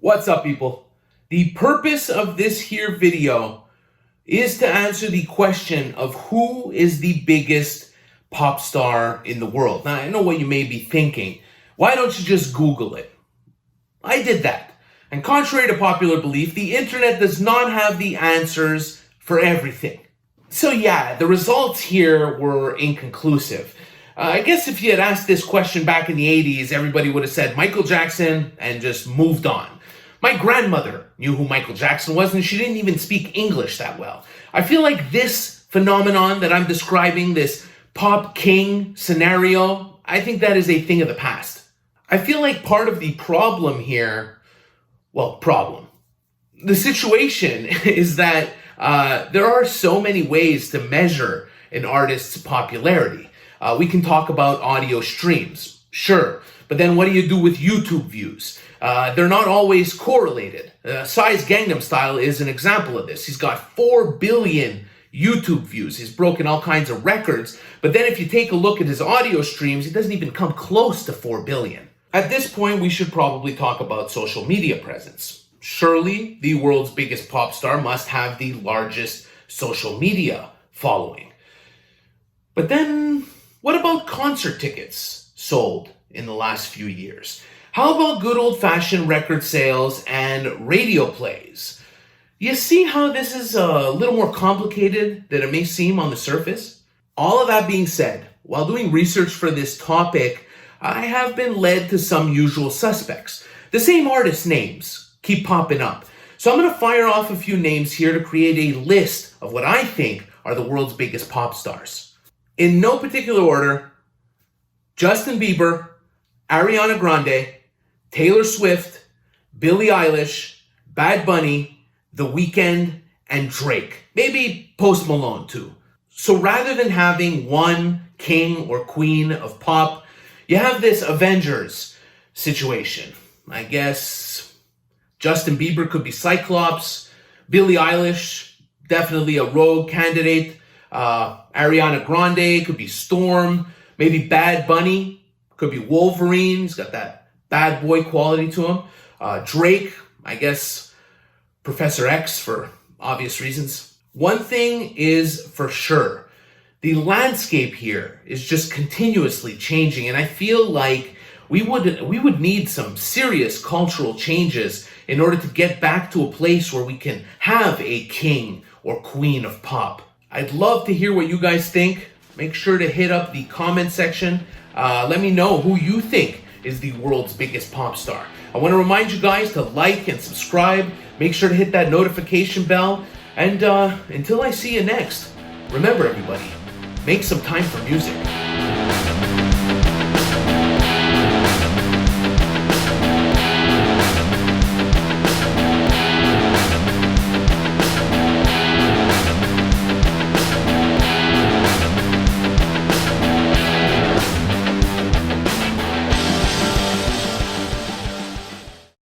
What's up, people? The purpose of this here video is to answer the question of who is the biggest pop star in the world. Now, I know what you may be thinking. Why don't you just Google it? I did that. And contrary to popular belief, the internet does not have the answers for everything. So yeah, the results here were inconclusive. I guess if you had asked this question back in the 80s, everybody would have said Michael Jackson and just moved on. My grandmother knew who Michael Jackson was, and she didn't even speak English that well. I feel like this phenomenon that I'm describing, this pop king scenario, I think that is a thing of the past. I feel like part of the problem here, the situation is that there are so many ways to measure an artist's popularity. We can talk about audio streams, sure, but then what do you do with YouTube views? They're not always correlated. Psy's Gangnam Style is an example of this. He's got 4 billion YouTube views. He's broken all kinds of records. But then if you take a look at his audio streams, he doesn't even come close to 4 billion. At this point, we should probably talk about social media presence. Surely, the world's biggest pop star must have the largest social media following. But then, what about concert tickets sold in the last few years? How about good old-fashioned record sales and radio plays? You see how this is a little more complicated than it may seem on the surface? All of that being said, while doing research for this topic, I have been led to some usual suspects. The same artist names keep popping up. So I'm going to fire off a few names here to create a list of what I think are the world's biggest pop stars. In no particular order: Justin Bieber, Ariana Grande, Taylor Swift, Billie Eilish, Bad Bunny, The Weeknd, and Drake. Maybe Post Malone too. So rather than having one king or queen of pop, you have this Avengers situation. I guess Justin Bieber could be Cyclops, Billie Eilish, definitely a rogue candidate, Ariana Grande could be Storm, maybe Bad Bunny could be Wolverine. He's got that bad boy quality to him. Drake, I guess Professor X for obvious reasons. One thing is for sure, the landscape here is just continuously changing, and I feel like we would need some serious cultural changes in order to get back to a place where we can have a king or queen of pop. I'd love to hear what you guys think. Make sure to hit up the comment section. Let me know who you think is the world's biggest pop star. I want to remind you guys to like and subscribe. Make sure to hit that notification bell. And until I see you next, remember everybody, make some time for music.